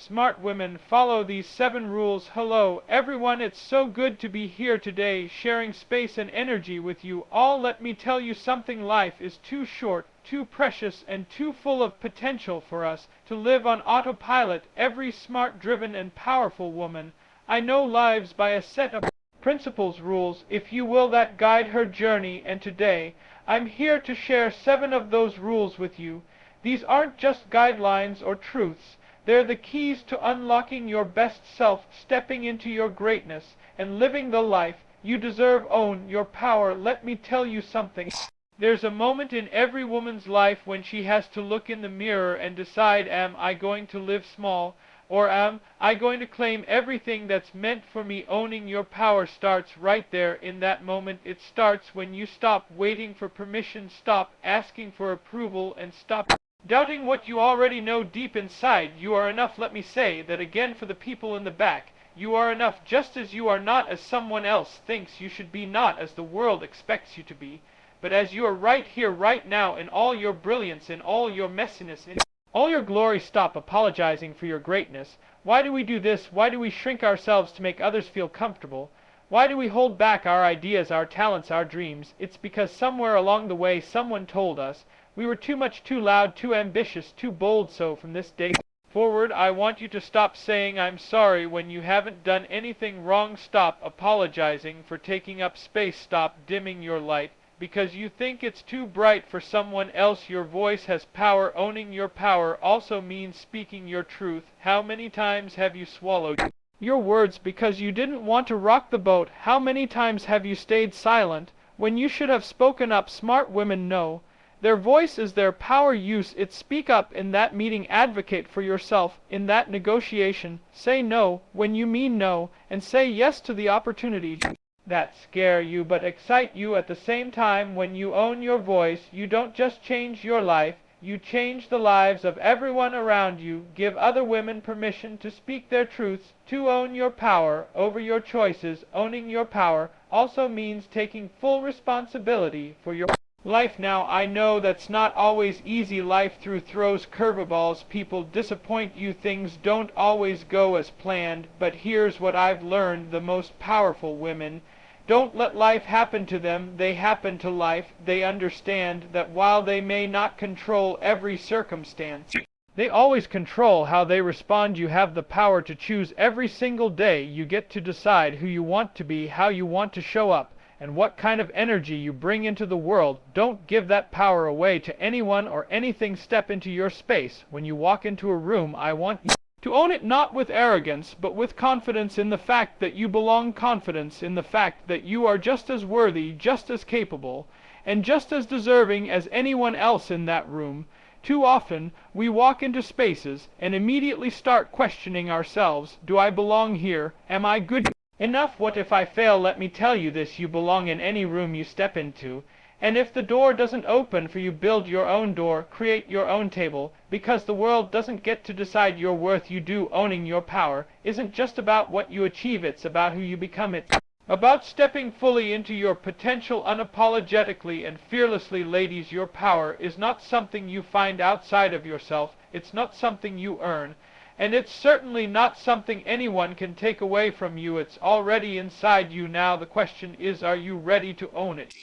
Smart women, follow these 7 rules. Hello, everyone, it's so good to be here today, sharing space and energy with you all. Let me tell you something, life is too short, too precious, and too full of potential for us to live on autopilot. Every smart, driven, and powerful woman I know lives by a set of principles, rules, if you will, that guide her journey, and today I'm here to share 7 of those rules with you. These aren't just guidelines or truths. They're the keys to unlocking your best self, stepping into your greatness, and living the life you deserve. Own your power. Let me tell you something. There's a moment in every woman's life when she has to look in the mirror and decide, am I going to live small, or am I going to claim everything that's meant for me? Owning your power starts right there in that moment. It starts when you stop waiting for permission, stop asking for approval, and stop doubting what you already know deep inside. You are enough. Let me say that again for the people in the back. You are enough just as you are, not as someone else thinks you should be, not as the world expects you to be, but as you are right here, right now, in all your brilliance, in all your messiness, in all your glory. Stop apologizing for your greatness. Why do we do this? Why do we shrink ourselves to make others feel comfortable? Why do we hold back our ideas, our talents, our dreams? It's because somewhere along the way someone told us we were too much, too loud, too ambitious, too bold. So from this day forward, I want you to stop saying I'm sorry when you haven't done anything wrong. Stop apologizing for taking up space. Stop dimming your light because you think it's too bright for someone else. Your voice has power. Owning your power also means speaking your truth. How many times have you swallowed your words because you didn't want to rock the boat? How many times have you stayed silent when you should have spoken up? Smart women know their voice is their power. Use it. Speak up in that meeting. Advocate for yourself in that negotiation. Say no when you mean no, and say yes to the opportunities that scare you but excite you at the same time. When you own your voice, you don't just change your life, you change the lives of everyone around you. Give other women permission to speak their truths, to own your power over your choices. Owning your power also means taking full responsibility for your life. Now, I know that's not always easy. Life throws curveballs. People disappoint you. Things don't always go as planned. But here's what I've learned. The most powerful women don't let life happen to them. They happen to life. They understand that while they may not control every circumstance, they always control how they respond. You have the power to choose every single day. You get to decide who you want to be, how you want to show up, and what kind of energy you bring into the world. Don't give that power away to anyone or anything. Step into your space. When you walk into a room, I want you to own it, not with arrogance, but with confidence in the fact that you belong, confidence in the fact that you are just as worthy, just as capable, and just as deserving as anyone else in that room. Too often, we walk into spaces and immediately start questioning ourselves. Do I belong here? Am I good enough? What if I fail? Let me tell you this, you belong in any room you step into. And if the door doesn't open for you, build your own door, create your own table, because the world doesn't get to decide your worth. You do. Owning your power isn't just about what you achieve, it's about who you become. It's about stepping fully into your potential unapologetically and fearlessly. Ladies, your power is not something you find outside of yourself, it's not something you earn, and it's certainly not something anyone can take away from you. It's already inside you. Now the question is, are you ready to own it?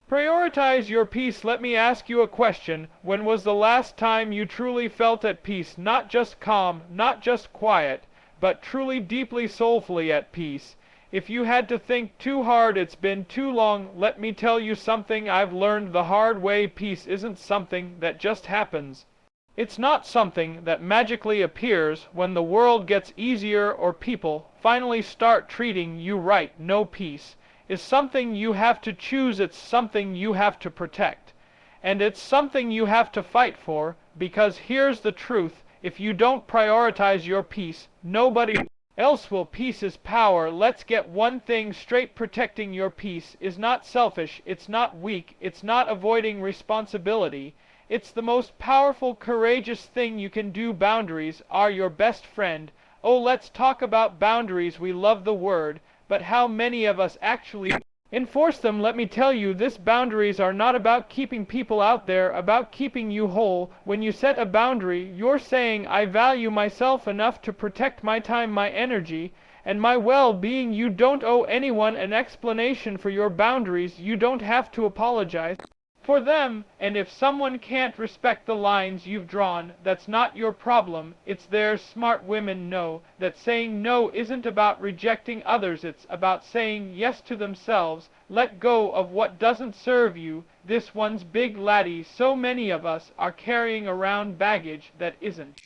Prioritize your peace. Let me ask you a question. When was the last time you truly felt at peace? Not just calm, not just quiet, but truly, deeply, soulfully at peace. If you had to think too hard, it's been too long. Let me tell you something I've learned the hard way. Peace isn't something that just happens. It's not something that magically appears when the world gets easier or people finally start treating you right. No, peace is something you have to choose. It's something you have to protect. And it's something you have to fight for, because here's the truth. If you don't prioritize your peace, nobody else will. Peace is power. Let's get one thing straight. Protecting your peace is not selfish. It's not weak. It's not avoiding responsibility. It's the most powerful, courageous thing you can do. Boundaries are your best friend. Oh, let's talk about boundaries. We love the word, but how many of us actually Enforce them. Let me tell you, this boundaries are not about keeping people out there, about keeping you whole. When you set a boundary, you're saying, I value myself enough to protect my time, my energy, and my well-being. You don't owe anyone an explanation for your boundaries. You don't have to apologize for them, and if someone can't respect the lines you've drawn, that's not your problem, it's theirs. Smart women know that saying no isn't about rejecting others, it's about saying yes to themselves. Let go of what doesn't serve you. This one's big laddie. So many of us are carrying around baggage that isn't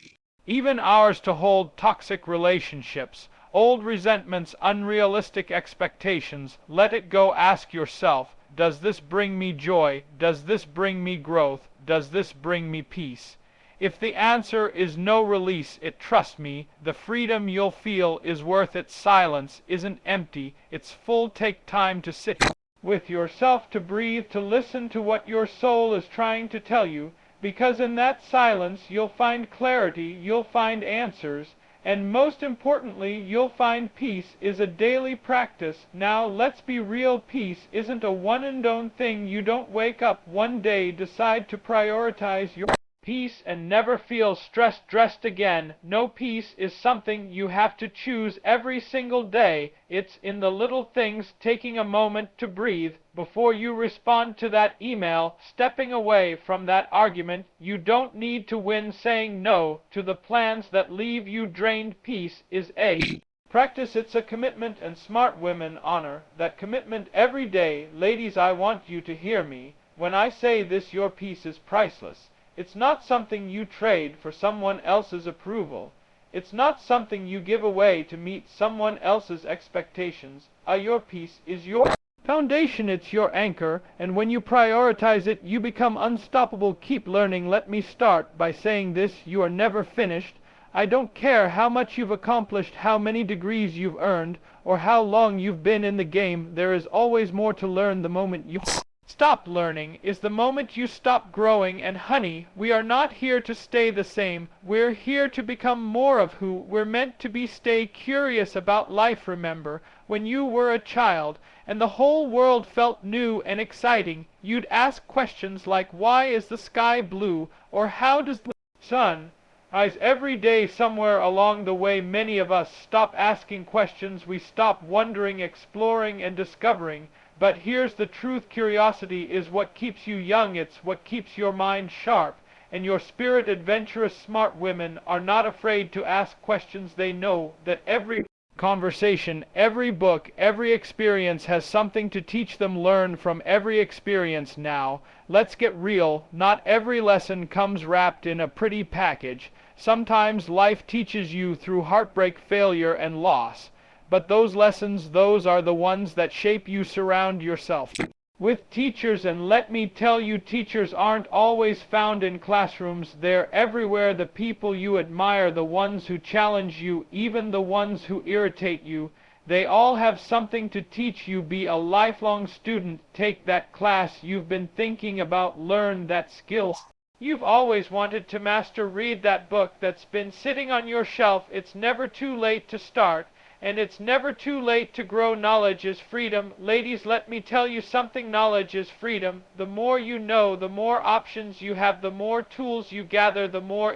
even ours to hold. Toxic relationships, old resentments, unrealistic expectations. Let it go. Ask yourself, does this bring me joy? Does this bring me growth? Does this bring me peace? If the answer is no, release it. Trust me, the freedom you'll feel is worth it. Silence isn't empty, it's full. Take time to sit with yourself, to breathe, to listen to what your soul is trying to tell you, because in that silence you'll find clarity, you'll find answers, and most importantly, you'll find peace. Is a daily practice. Now, let's be real. Peace isn't a one and done thing. You don't wake up one day, decide to prioritize your peace, and never feel stressed again. No, peace is something you have to choose every single day. It's in the little things, taking a moment to breathe before you respond to that email, stepping away from that argument. You don't need to win, saying no to the plans that leave you drained. Peace is a practice, it's a commitment, and smart women honor that commitment every day. Ladies, I want you to hear me when I say this: your peace is priceless. It's not something you trade for someone else's approval. It's not something you give away to meet someone else's expectations. Your peace is your foundation, it's your anchor, and when you prioritize it, you become unstoppable. Keep learning. Let me start by saying this: you are never finished. I don't care how much you've accomplished, how many degrees you've earned, or how long you've been in the game. There is always more to learn. The moment you stop learning is the moment you stop growing. And honey, we are not here to stay the same. We're here to become more of who we're meant to be. Stay curious about life. Remember when you were a child and the whole world felt new and exciting? You'd ask questions like, why is the sky blue? Or how does the sun rise every day? Somewhere along the way, many of us stop asking questions. We stop wondering, exploring, and discovering. But here's the truth: curiosity is what keeps you young. It's what keeps your mind sharp and your spirit adventurous. Smart women are not afraid to ask questions. They know that every conversation, every book, every experience has something to teach them. Learn from every experience. Now, let's get real. Not every lesson comes wrapped in a pretty package. Sometimes life teaches you through heartbreak, failure, and loss. But those lessons, those are the ones that shape you. Surround yourself with teachers, and let me tell you, teachers aren't always found in classrooms. They're everywhere. The people you admire, the ones who challenge you, even the ones who irritate you, they all have something to teach you. Be a lifelong student. Take that class you've been thinking about. Learn that skill you've always wanted to master. Read that book that's been sitting on your shelf. It's never too late to start, and it's never too late to grow. Knowledge is freedom. Ladies, let me tell you something: knowledge is freedom. The more you know, the more options you have, the more tools you gather, the more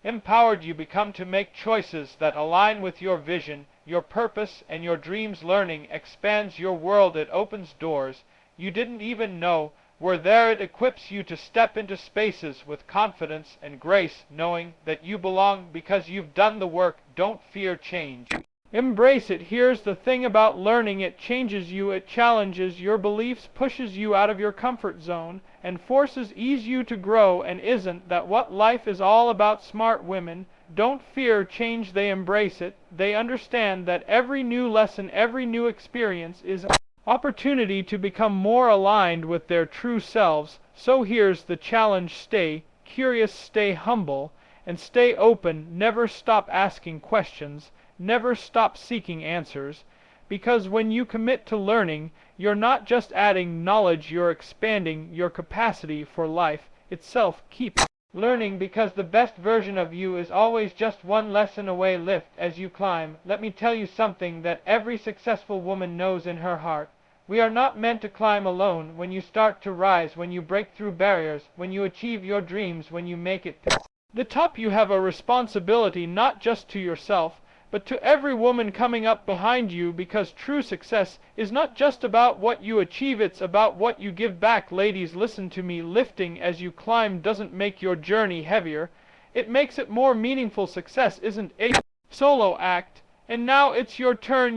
empowered you become to make choices that align with your vision, your purpose, and your dreams. Learning expands your world. It opens doors you didn't even know were there. It equips you to step into spaces with confidence and grace, knowing that you belong because you've done the work. Don't fear change. Embrace it. Here's the thing about learning: it changes you, it challenges your beliefs, pushes you out of your comfort zone, and forces you to grow. And isn't that what life is all about? Smart women don't fear change, they embrace it. They understand that every new lesson, every new experience is an opportunity to become more aligned with their true selves. So here's the challenge: stay curious, stay humble, and stay open. Never stop asking questions. Never stop seeking answers, because when you commit to learning, you're not just adding knowledge, you're expanding your capacity for life itself. Keep learning, because the best version of you is always just one lesson away. Lift as you climb. Let me tell you something that every successful woman knows in her heart: We are not meant to climb alone. When you start to rise, when you break through barriers, when you achieve your dreams, when you make it to the top, you have a responsibility not just to yourself, but to every woman coming up behind you, because true success is not just about what you achieve, it's about what you give back. Ladies, listen to me. Lifting as you climb doesn't make your journey heavier. It makes it more meaningful. Success isn't a solo act. And now it's your turn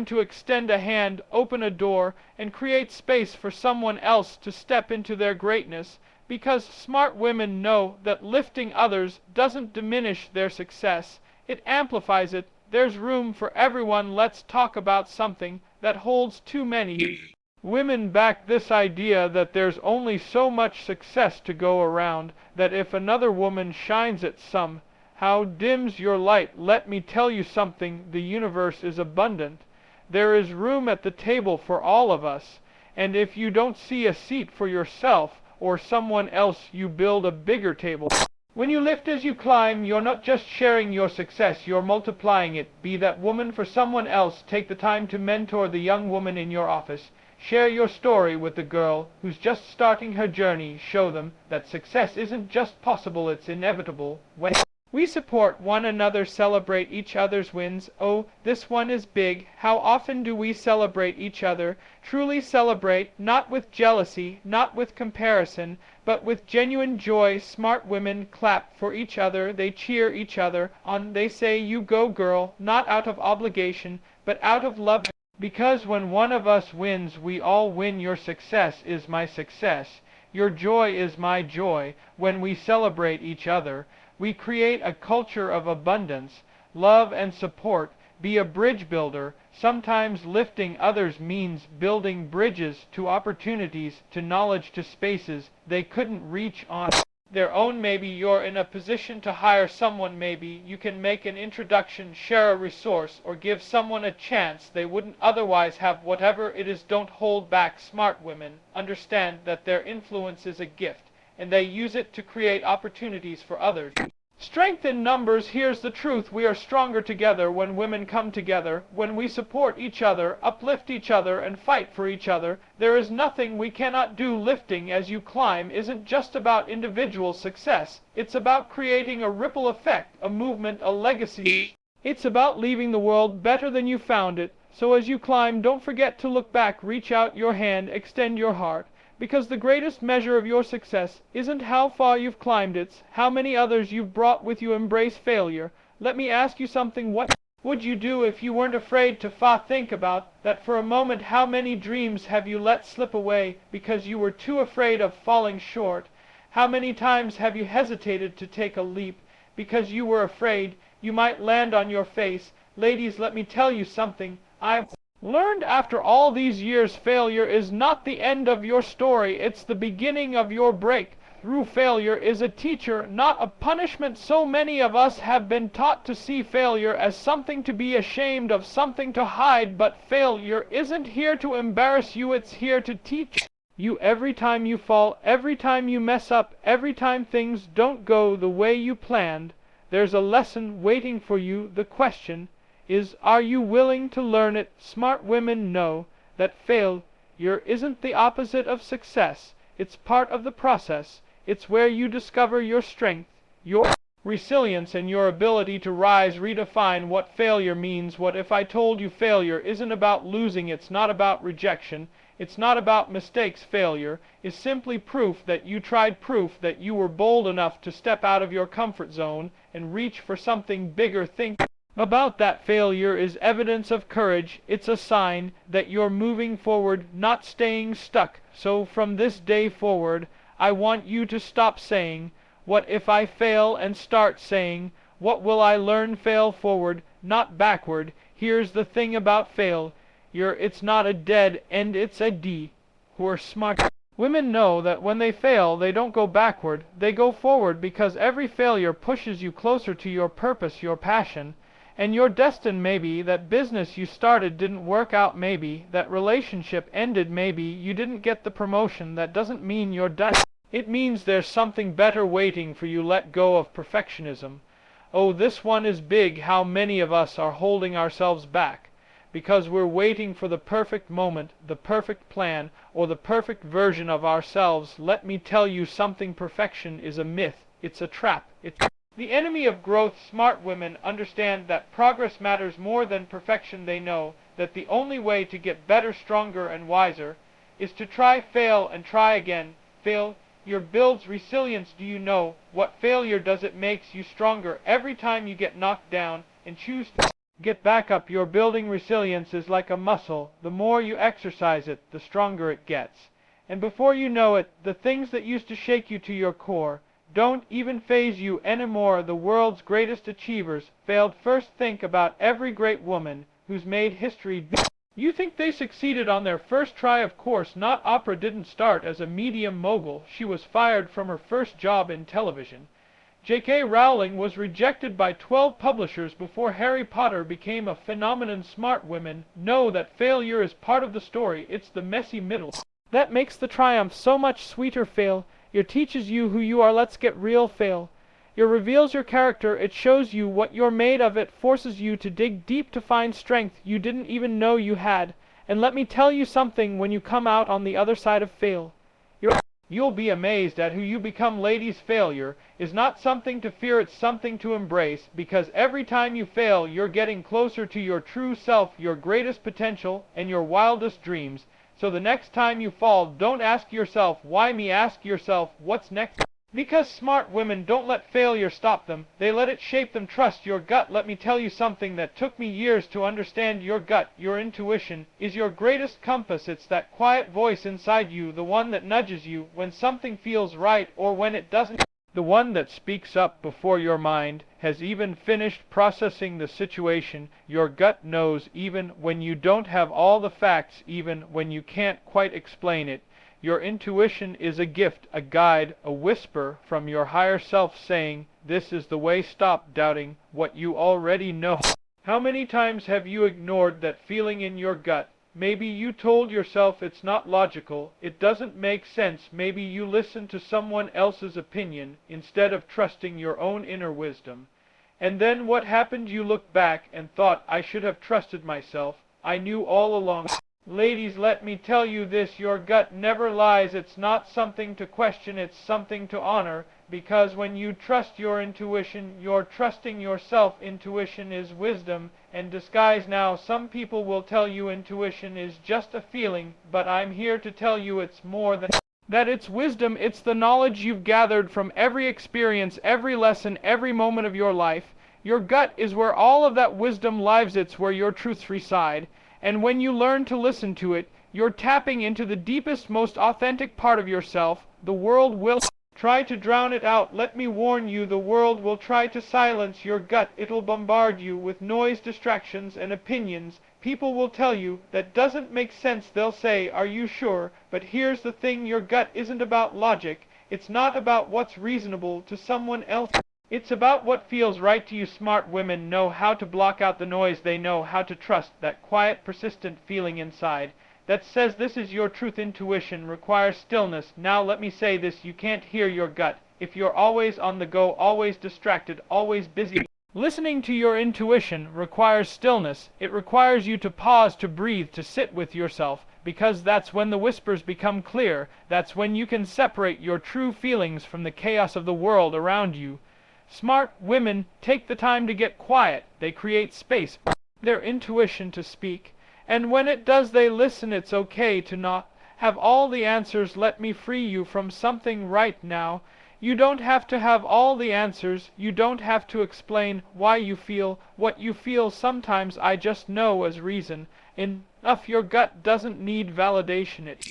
to extend a hand, open a door, and create space for someone else to step into their greatness. Because smart women know that lifting others doesn't diminish their success, it amplifies it. There's room for everyone. Let's talk about something that holds too many women back, this idea that there's only so much success to go around, that if another woman shines it somehow dims your light. Let me tell you something, the universe is abundant. There is room at the table for all of us, and if you don't see a seat for yourself or someone else, you build a bigger table. When you lift as you climb, you're not just sharing your success, you're multiplying it. Be that woman for someone else. Take the time to mentor the young woman in your office. Share your story with the girl who's just starting her journey. Show them that success isn't just possible, it's inevitable. When we support one another, celebrate each other's wins. Oh, this one is big. How often do we celebrate each other? Truly celebrate, not with jealousy, not with comparison, but with genuine joy. Smart women clap for each other, they cheer each other on, they say, "You go, girl," not out of obligation, but out of love. Because when one of us wins, we all win. Your success is my success. Your joy is my joy. When we celebrate each other, we create a culture of abundance, love, and support. Be a bridge builder. Sometimes lifting others means building bridges to opportunities, to knowledge, to spaces they couldn't reach on their own. Maybe you're in a position to hire someone. Maybe you can make an introduction, share a resource, or give someone a chance they wouldn't otherwise have. Whatever it is, don't hold back. Smart women understand that their influence is a gift, and they use it to create opportunities for others. Strength in numbers. Here's the truth. We are stronger together when women come together, when we support each other, uplift each other, and fight for each other. There is nothing we cannot do. Lifting as you climb isn't just about individual success. It's about creating a ripple effect, a movement, a legacy. It's about leaving the world better than you found it. So as you climb, don't forget to look back, reach out your hand, extend your heart. Because the greatest measure of your success isn't how far you've climbed, it's how many others you've brought with you. Embrace failure. Let me ask you something. What would you do if you weren't afraid to think about that for a moment? How many dreams have you let slip away because you were too afraid of falling short? How many times have you hesitated to take a leap because you were afraid you might land on your face? Ladies, let me tell you something. I've learned after all these years, failure is not the end of your story, it's the beginning of your break. Through failure is a teacher, not a punishment. So many of us have been taught to see failure as something to be ashamed of, something to hide, but failure isn't here to embarrass you, it's here to teach you. Every time you fall, every time you mess up, every time things don't go the way you planned, there's a lesson waiting for you. The question is, are you willing to learn it? Smart women know that failure isn't the opposite of success. It's part of the process. It's where you discover your strength, your resilience, and your ability to rise. Redefine what failure means. What if I told you failure isn't about losing? It's not about rejection. It's not about mistakes. Failure is simply proof that you tried, proof that you were bold enough to step out of your comfort zone and reach for something bigger. Think about that. Failure is evidence of courage. It's a sign that you're moving forward, not staying stuck. So from this day forward, I want you to stop saying, "What if I fail?" and start saying, "What will I learn?" Fail forward, not backward. Here's the thing about failure. It's not a dead end, it's a detour. Smart women know that when they fail, they don't go backward, they go forward, because every failure pushes you closer to your purpose, your passion, and your destiny. Maybe that business you started didn't work out, maybe that relationship ended, maybe you didn't get the promotion. That doesn't mean you're done. It means there's something better waiting for you. Let go of perfectionism. Oh, this one is big. How many of us are holding ourselves back because we're waiting for the perfect moment, the perfect plan, or the perfect version of ourselves. Let me tell you something: perfection is a myth. It's a trap. It's the enemy of growth. Smart women understand that progress matters more than perfection. They know that the only way to get better, stronger, and wiser is to try, fail, and try again. Failure builds resilience. Do you know what failure does? It makes you stronger. Every time you get knocked down and choose to get back up, you're building. Resilience is like a muscle. The more you exercise it, the stronger it gets. And before you know it, the things that used to shake you to your core don't even faze you anymore. The world's greatest achievers failed first. Think about every great woman who's made history. You think they succeeded on their first try? Of course not. Oprah didn't start as a medium mogul. She was fired from her first job in television. J.K. Rowling was rejected by 12 publishers before Harry Potter became a phenomenon. Smart women know that failure is part of the story. It's the messy middle that makes the triumph so much sweeter. Failure teaches you who you are. Let's get real. Failure reveals your character. It shows you what you're made of. It forces you to dig deep to find strength you didn't even know you had. And let me tell you something: when you come out on the other side of failure, you'll be amazed at who you become. Ladies, failure is not something to fear, it's something to embrace, because every time you fail, you're getting closer to your true self, your greatest potential, and your wildest dreams. So the next time you fall, don't ask yourself, why me? Ask yourself, what's next? Because smart women don't let failure stop them, they let it shape them. Trust your gut. Let me tell you something that took me years to understand. Your gut, your intuition, is your greatest compass. It's that quiet voice inside you, the one that nudges you when something feels right or when it doesn't. The one that speaks up before your mind has even finished processing the situation. Your gut knows even when you don't have all the facts, even when you can't quite explain it. Your intuition is a gift, a guide, a whisper from your higher self saying, this is the way. Stop doubting what you already know. How many times have you ignored that feeling in your gut? Maybe you told yourself it's not logical, it doesn't make sense. Maybe you listened to someone else's opinion instead of trusting your own inner wisdom. And then what happened? You looked back and thought, I should have trusted myself. I knew all along. Ladies, let me tell you this: your gut never lies. It's not something to question, it's something to honor. Because when you trust your intuition, you're trusting yourself. Intuition is wisdom and disguise. Now, some people will tell you intuition is just a feeling, but I'm here to tell you it's more than that. It's wisdom. It's the knowledge you've gathered from every experience, every lesson, every moment of your life. Your gut is where all of that wisdom lives. It's where your truths reside. And when you learn to listen to it, you're tapping into the deepest, most authentic part of yourself. The world will try to drown it out. Let me warn you, the world will try to silence your gut. It'll bombard you with noise, distractions, and opinions. People will tell you that doesn't make sense. They'll say, are you sure? But here's the thing: your gut isn't about logic. It's not about what's reasonable to someone else. It's about what feels right to you. Smart women know how to block out the noise. They know how to trust that quiet, persistent feeling inside that says this is your truth. Intuition requires stillness. Now let me say this: you can't hear your gut if you're always on the go, always distracted, always busy. Listening to your intuition requires stillness. It requires you to pause, to breathe, to sit with yourself, because that's when the whispers become clear. That's when you can separate your true feelings from the chaos of the world around you. Smart women take the time to get quiet. They create space for their intuition to speak. And when it does, they listen. It's okay to not have all the answers. Let me free you from something right now. You don't have to have all the answers. You don't have to explain why you feel what you feel. Sometimes I just know as reason enough. Your gut doesn't need validation. It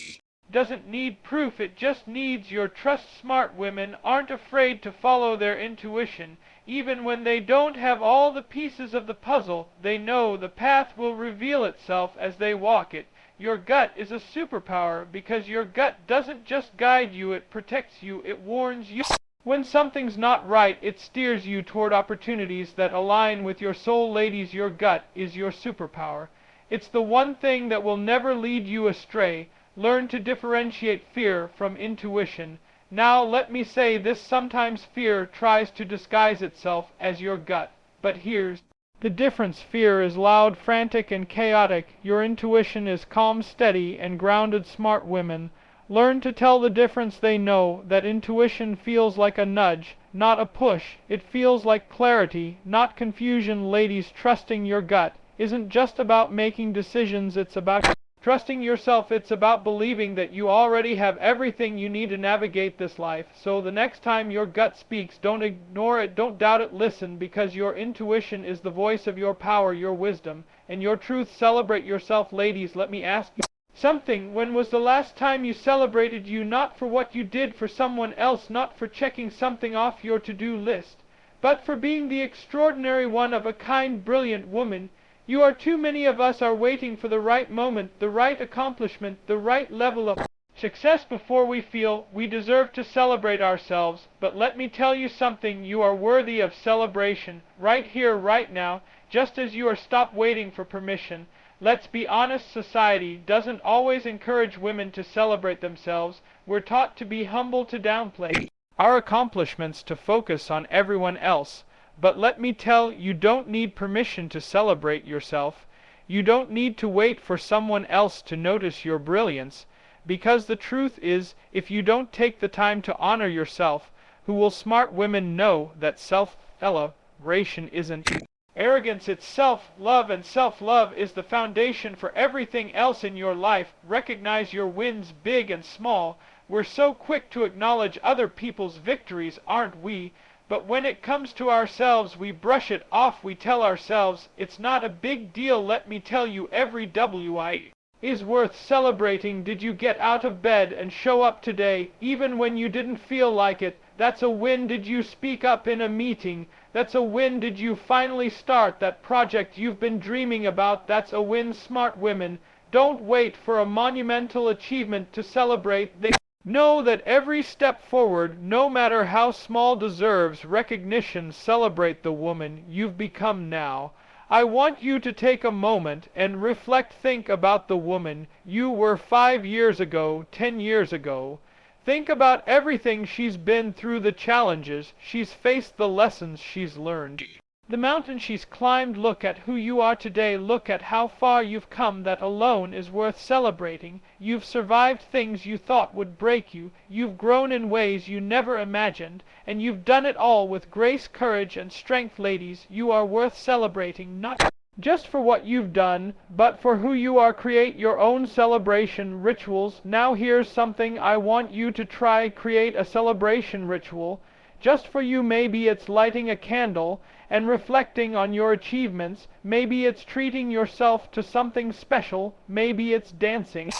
doesn't need proof. It just needs your trust. Smart women aren't afraid to follow their intuition. Even when they don't have all the pieces of the puzzle, they know the path will reveal itself as they walk it. Your gut is a superpower because your gut doesn't just guide you, it protects you, it warns you. When something's not right, it steers you toward opportunities that align with your soul. Ladies, your gut is your superpower. It's the one thing that will never lead you astray. Learn to differentiate fear from intuition. Now let me say this: sometimes fear tries to disguise itself as your gut. But here's The difference fear is loud, frantic, and chaotic. Your intuition is calm, steady, and grounded. Smart women learn to tell the difference. They know that intuition feels like a nudge, not a push. It feels like clarity, not confusion. Ladies, trusting your gut isn't just about making decisions, it's about trusting yourself. It's about believing that you already have everything you need to navigate this life. So the next time your gut speaks, don't ignore it, don't doubt it, listen, because your intuition is the voice of your power, your wisdom, and your truth. Celebrate yourself. Ladies, let me ask you something. When was the last time you celebrated you, not for what you did for someone else, not for checking something off your to-do list, but for being the extraordinary one of a kind, brilliant woman? You are too many of us are waiting for the right moment, the right accomplishment, the right level of success before we feel we deserve to celebrate ourselves. But let me tell you something, you are worthy of celebration, right here, right now, just as you are. Stop waiting for permission. Let's be honest, society doesn't always encourage women to celebrate themselves. We're taught to be humble, to downplay our accomplishments, to focus on everyone else. But let me tell you, don't need permission to celebrate yourself. You don't need to wait for someone else to notice your brilliance, because the truth is, if you don't take the time to honor yourself, who will? Smart women know that self-celebration isn't arrogance, it's self-love, and self-love is the foundation for everything else in your life. Recognize your wins, big and small. We're so quick to acknowledge other people's victories, aren't we? But when it comes to ourselves, we brush it off. We tell ourselves, it's not a big deal. Let me tell you, every WI is worth celebrating. Did you get out of bed and show up today, even when you didn't feel like it? That's a win. Did you speak up in a meeting? That's a win. Did you finally start that project you've been dreaming about? That's a win. Smart women don't wait for a monumental achievement to celebrate. They know that every step forward, no matter how small, deserves recognition. Celebrate the woman you've become now. I want you to take a moment and reflect. Think about the woman you were 5 years ago, 10 years ago. Think about everything she's been through, the challenges she's faced, the lessons she's learned, the mountain she's climbed. Look at who you are today. Look at how far you've come. That alone is worth celebrating. You've survived things you thought would break you. You've grown in ways you never imagined. And you've done it all with grace, courage, and strength. Ladies, you are worth celebrating, not just for what you've done, but for who you are. Create your own celebration rituals. Now here's something I want you to try. Create a celebration ritual just for you. Maybe it's lighting a candle and reflecting on your achievements. Maybe it's treating yourself to something special. Maybe it's dancing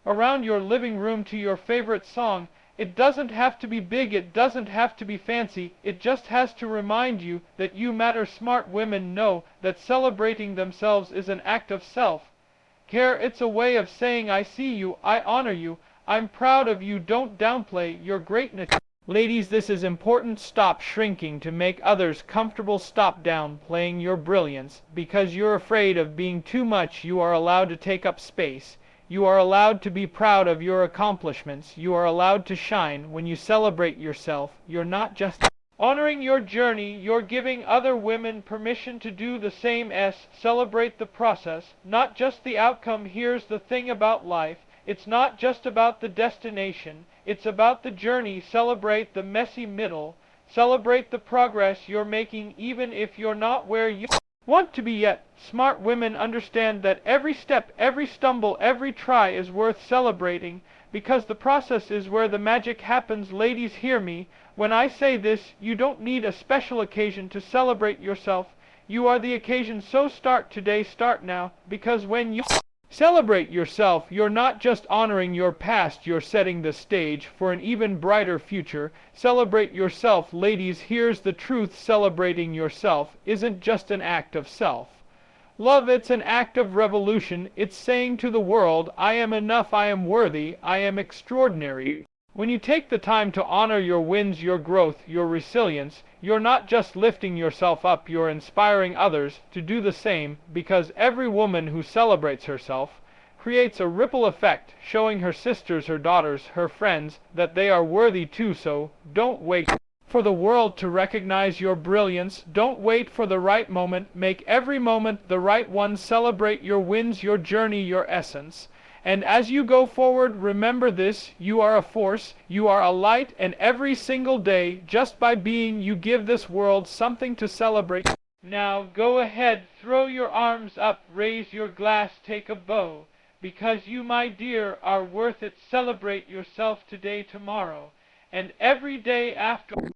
around your living room to your favorite song. It doesn't have to be big, it doesn't have to be fancy. It just has to remind you that you matter. Smart women know that celebrating themselves is an act of self-care. It's a way of saying, I see you, I honor you, I'm proud of you. Don't downplay your greatness. Ladies, this is important. Stop shrinking to make others comfortable. Stop downplaying your brilliance because you're afraid of being too much. You are allowed to take up space. You are allowed to be proud of your accomplishments. You are allowed to shine. When you celebrate yourself, you're not just honoring your journey, you're giving other women permission to do the same. Celebrate the process, not just the outcome. Here's the thing about life. It's not just about the destination. It's about the journey. Celebrate the messy middle. Celebrate the progress you're making, even if you're not where you want to be yet. Smart women understand that every step, every stumble, every try is worth celebrating, because the process is where the magic happens. Ladies, hear me. When I say this, you don't need a special occasion to celebrate yourself. You are the occasion. So start today, start now, because when you celebrate yourself, you're not just honoring your past, you're setting the stage for an even brighter future. Celebrate yourself. Ladies, here's the truth. Celebrating yourself isn't just an act of self-love, it's an act of revolution. It's saying to the world, I am enough, I am worthy, I am extraordinary. When you take the time to honor your wins, your growth, your resilience, you're not just lifting yourself up, you're inspiring others to do the same, because every woman who celebrates herself creates a ripple effect, showing her sisters, her daughters, her friends that they are worthy too. So don't wait for the world to recognize your brilliance. Don't wait for the right moment. Make every moment the right one. Celebrate your wins, your journey, your essence. And as you go forward, remember this: you are a force, you are a light, and every single day, just by being, you give this world something to celebrate. Now go ahead, throw your arms up, raise your glass, take a bow. Because you, my dear, are worth it. Celebrate yourself today, tomorrow, and every day after.